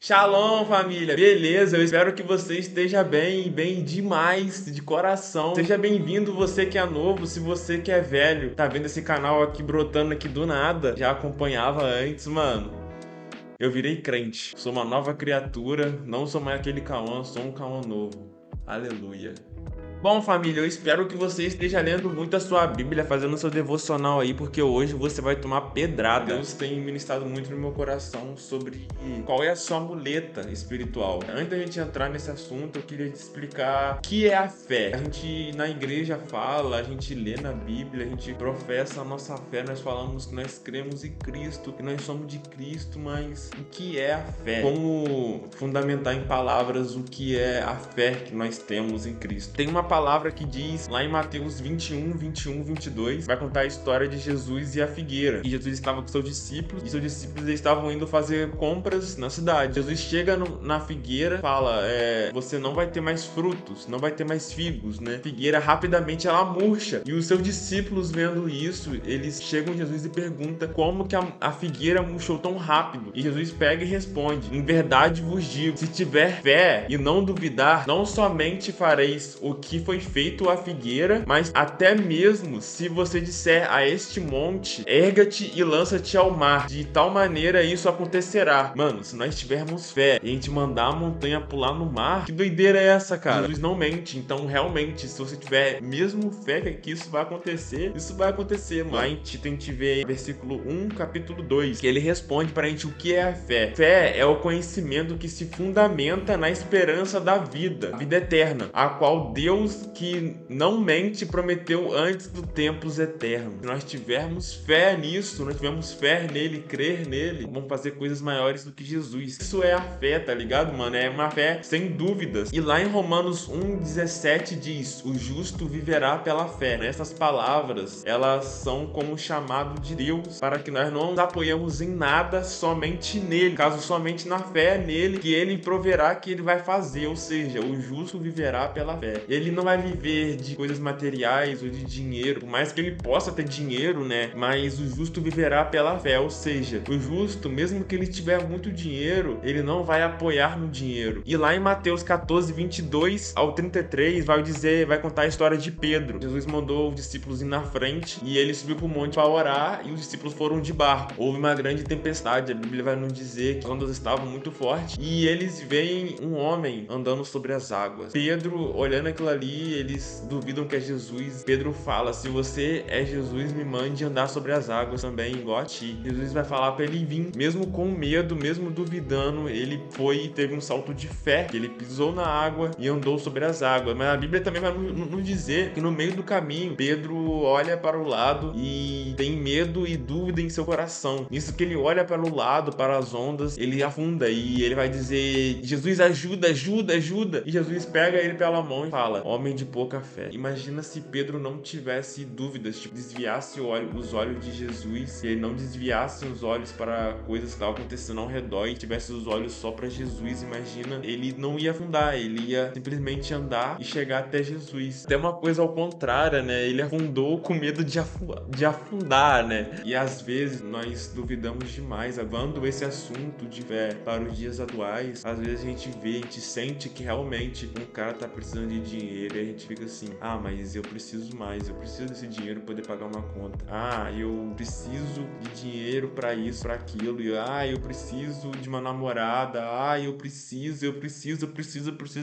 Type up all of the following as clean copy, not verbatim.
Shalom, família! Beleza, eu espero que você esteja bem demais, de coração. Seja bem-vindo, você que é novo, se você que é velho, tá vendo esse canal aqui brotando aqui do nada, já acompanhava antes, mano. Eu virei crente, sou uma nova criatura, não sou mais aquele Cauã, sou um Cauã novo. Aleluia. Bom, família, eu espero que você esteja lendo muito a sua Bíblia, fazendo seu devocional aí, porque hoje você vai tomar pedrada. Deus tem ministrado muito no meu coração sobre qual é a sua muleta espiritual. Antes da gente entrar nesse assunto, eu queria te explicar o que é a fé. A gente na igreja fala, a gente lê na Bíblia, a gente professa a nossa fé, nós falamos que nós cremos em Cristo, que nós somos de Cristo, mas o que é a fé? Como fundamentar em palavras o que é a fé que nós temos em Cristo? Tem uma palavra que diz lá em Mateus 21, 22, vai contar a história de Jesus e a figueira. E Jesus estava com seus discípulos, e seus discípulos estavam indo fazer compras na cidade. Jesus chega na figueira, fala, você não vai ter mais frutos, não vai ter mais figos, né? Figueira rapidamente ela murcha. E os seus discípulos vendo isso, eles chegam a Jesus e perguntam como que a figueira murchou tão rápido. E Jesus pega e responde, em verdade vos digo, se tiver fé e não duvidar, não somente fareis o que foi feito à figueira, mas até mesmo se você disser a este monte, erga-te e lança-te ao mar, de tal maneira isso acontecerá. Mano, se nós tivermos fé e a gente mandar a montanha pular no mar, que doideira é essa, cara? Jesus não mente, então realmente, se você tiver mesmo fé que isso vai acontecer, mano. Lá a gente vê versículo 1, capítulo 2, que ele responde pra gente o que é a fé. Fé é o conhecimento que se fundamenta na esperança da vida, a vida eterna, a qual Deus que não mente prometeu antes dos tempos eternos. Se nós tivermos fé nisso, nós tivermos fé nele, crer nele, vamos fazer coisas maiores do que Jesus. Isso é a fé, tá ligado, mano? É uma fé sem dúvidas. E lá em Romanos 1,17 diz, o justo viverá pela fé. Essas palavras, elas são como um chamado de Deus para que nós não nos apoiamos em nada, somente nele. Caso somente na fé nele, que ele proverá que ele vai fazer. Ou seja, o justo viverá pela fé. Ele não vai viver de coisas materiais ou de dinheiro, por mais que ele possa ter dinheiro, né? Mas o justo viverá pela fé, ou seja, o justo, mesmo que ele tiver muito dinheiro, ele não vai apoiar no dinheiro. E lá em Mateus 14, 22 ao 33, vai contar a história de Pedro. Jesus mandou os discípulos ir na frente e ele subiu para o monte para orar e os discípulos foram de barco. Houve uma grande tempestade, a Bíblia vai nos dizer que as ondas estavam muito fortes e eles veem um homem andando sobre as águas. Pedro, olhando aquilo ali, eles duvidam que é Jesus. Pedro fala, se você é Jesus, me mande andar sobre as águas também, igual a ti. Jesus vai falar para ele vir, mesmo com medo, mesmo duvidando, ele foi e teve um salto de fé, que ele pisou na água e andou sobre as águas. Mas a Bíblia também vai nos dizer que no meio do caminho, Pedro olha para o lado e tem medo e dúvida em seu coração. Nisso que ele olha para o lado, para as ondas, ele afunda e ele vai dizer, Jesus, ajuda, ajuda, ajuda. E Jesus pega ele pela mão e fala, homem de pouca fé. Imagina se Pedro não tivesse dúvidas, desviasse os olhos de Jesus, e ele não desviasse os olhos para coisas que estavam acontecendo ao redor e tivesse os olhos só para Jesus. Imagina, ele não ia afundar, ele ia simplesmente andar e chegar até Jesus. Até uma coisa ao contrário, né? Ele afundou com medo de afundar, né? E às vezes nós duvidamos demais, levando esse assunto de fé para os dias atuais. Às vezes a gente sente que realmente um cara tá precisando de dinheiro e a gente fica assim, mas eu preciso mais, eu preciso desse dinheiro para poder pagar uma conta. Eu preciso de dinheiro para isso, para aquilo. E eu preciso de uma namorada. Eu preciso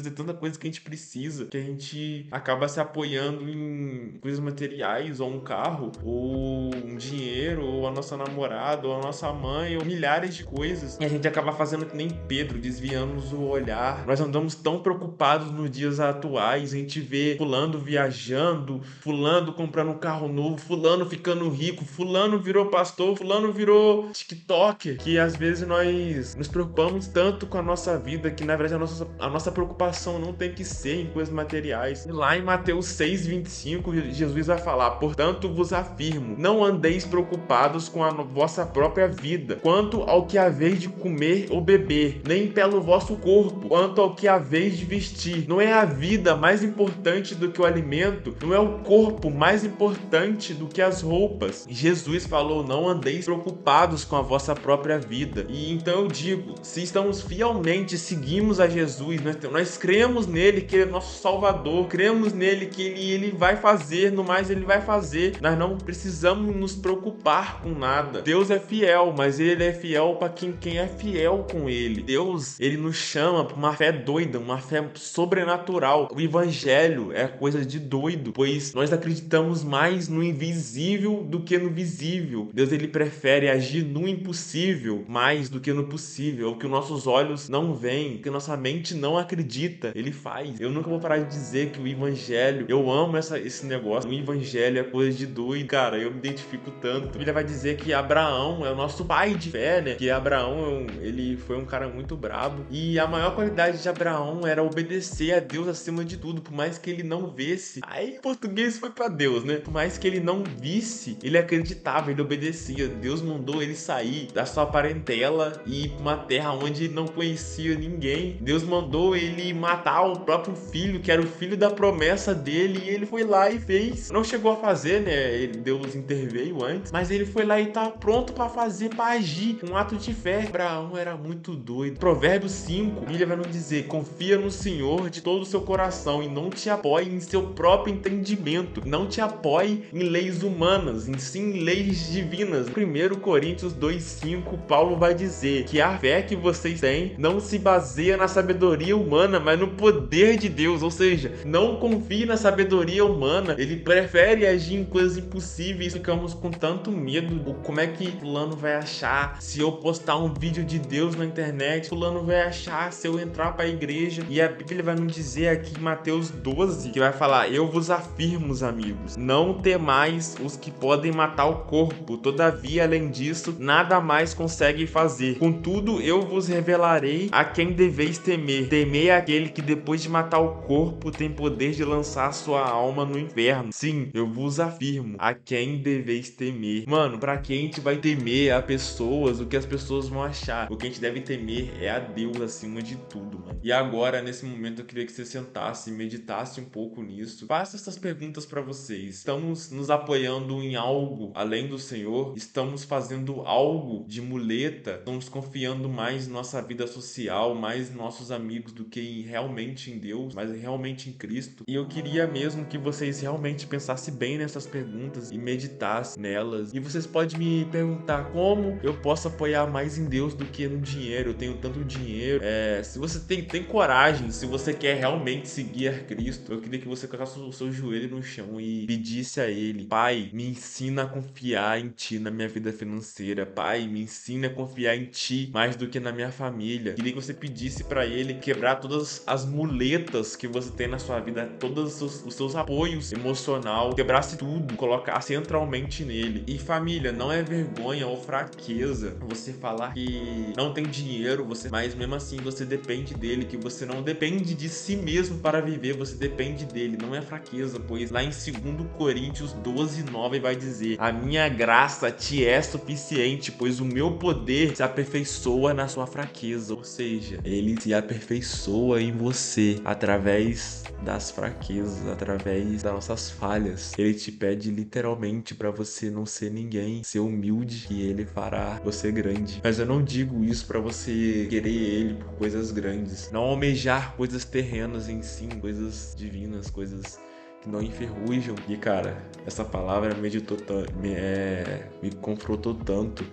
de tanta coisa que a gente precisa, que a gente acaba se apoiando em coisas materiais, ou um carro, ou um dinheiro, ou a nossa namorada, ou a nossa mãe, ou milhares de coisas. E a gente acaba fazendo que nem Pedro, desviamos o olhar. Nós andamos tão preocupados nos dias atuais, a gente vê fulano viajando, fulano comprando um carro novo, fulano ficando rico, fulano virou pastor, fulano virou TikToker, que às vezes nós nos preocupamos tanto com a nossa vida, que na verdade a nossa preocupação não tem que ser em coisas materiais. E lá em Mateus 6:25, Jesus vai falar, portanto vos afirmo, não andeis preocupados com a vossa própria vida, quanto ao que haveis de comer ou beber, nem pelo vosso corpo, quanto ao que haveis de vestir. Não é a vida mais importante importante do que o alimento, não é o corpo mais importante do que as roupas. Jesus falou: não andeis preocupados com a vossa própria vida. E então eu digo, se estamos fielmente, seguimos a Jesus, nós cremos nele que ele é nosso Salvador, cremos nele que ele vai fazer, no mais ele vai fazer. Nós não precisamos nos preocupar com nada. Deus é fiel, mas ele é fiel para quem é fiel com ele. Deus, ele nos chama para uma fé doida, uma fé sobrenatural. O evangelho é coisa de doido, pois nós acreditamos mais no invisível do que no visível. Deus, ele prefere agir no impossível mais do que no possível. O que nossos olhos não veem, o que nossa mente não acredita, ele faz. Eu nunca vou parar de dizer que o evangelho, eu amo esse negócio. O evangelho é coisa de doido. Cara, eu me identifico tanto. A Bíblia vai dizer que Abraão é o nosso pai de fé, né? Que Abraão, ele foi um cara muito brabo. E a maior qualidade de Abraão era obedecer a Deus acima de tudo, por mais que ele não visse. Aí em português foi pra Deus, né? Por mais que ele não visse, ele acreditava, ele obedecia. Deus mandou ele sair da sua parentela e ir pra uma terra onde ele não conhecia ninguém. Deus mandou ele matar o próprio filho, que era o filho da promessa dele, e ele foi lá e fez. Não chegou a fazer, né? Deus interveio antes, mas ele foi lá e tá pronto pra fazer, pra agir. Um ato de fé. Abraão era muito doido. Provérbios 5, a Bíblia vai nos dizer: confia no Senhor de todo o seu coração e não te apoie em seu próprio entendimento. Não te apoie em leis humanas, em sim leis divinas. 1 Coríntios 2:5, Paulo vai dizer que a fé que vocês têm não se baseia na sabedoria humana, mas no poder de Deus. Ou seja, não confie na sabedoria humana. Ele prefere agir em coisas impossíveis. Ficamos com tanto medo. Como é que fulano vai achar se eu postar um vídeo de Deus na internet? Fulano vai achar se eu entrar para a igreja? E a Bíblia vai nos dizer aqui em Mateus 12, que vai falar: eu vos afirmo, amigos, não temais os que podem matar o corpo, todavia, além disso, nada mais conseguem fazer. Contudo, eu vos revelarei a quem deveis temer. Temei aquele que depois de matar o corpo tem poder de lançar sua alma no inferno. Sim, eu vos afirmo a quem deveis temer. Mano, pra quem a gente vai temer? A pessoas, o que as pessoas vão achar. O que a gente deve temer é a Deus acima de tudo, mano. E agora, nesse momento, eu queria que você sentasse e meditasse um pouco nisso. Faça essas perguntas pra vocês. Estamos nos apoiando em algo além do Senhor? Estamos fazendo algo de muleta? Estamos confiando mais em nossa vida social, mais em nossos amigos do que realmente em Deus, mas realmente em Cristo? E eu queria mesmo que vocês realmente pensassem bem nessas perguntas e meditassem nelas. E vocês podem me perguntar: como eu posso apoiar mais em Deus do que no dinheiro? Eu tenho tanto dinheiro. Se você tem coragem, se você quer realmente seguir a Cristo, eu queria que você colocasse o seu joelho no chão e pedisse a Ele: Pai, me ensina a confiar em Ti na minha vida financeira. Pai, me ensina a confiar em Ti mais do que na minha família. Queria que você pedisse para Ele quebrar todas as muletas que você tem na sua vida, todos os seus apoios emocional, quebrasse tudo, colocasse centralmente nele. E família, não é vergonha ou fraqueza você falar que não tem dinheiro, mas mesmo assim você depende dele, que você não depende de si mesmo para viver, você depende dele. Não é fraqueza, pois lá em 2 Coríntios 12:9 vai dizer: a minha graça te é suficiente, pois o meu poder se aperfeiçoa na sua fraqueza. Ou seja, ele se aperfeiçoa em você através das fraquezas, através das nossas falhas. Ele te pede literalmente para você não ser ninguém, ser humilde, que ele fará você grande. Mas eu não digo isso para você querer ele por coisas grandes, não almejar coisas terrenas em si, coisas divinas, coisas que não enferrujam. E cara, essa palavra me confrontou tanto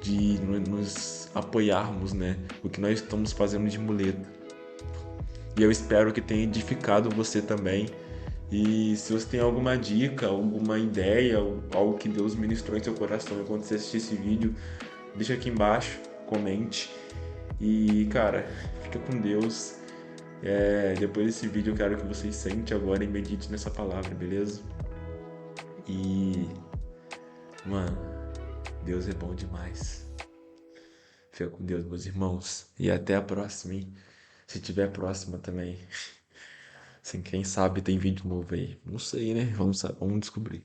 de nos apoiarmos, né? O que nós estamos fazendo de muleta. E eu espero que tenha edificado você também. E se você tem alguma dica, alguma ideia, algo que Deus ministrou em seu coração enquanto você assistir esse vídeo, deixa aqui embaixo, comente. E cara, fica com Deus. Depois desse vídeo eu quero que você sente agora e medite nessa palavra, beleza? E mano, Deus é bom demais. Fica com Deus, meus irmãos. E até a próxima, hein? Se tiver próxima também. Assim, quem sabe tem vídeo novo aí. Não sei, né? Vamos descobrir.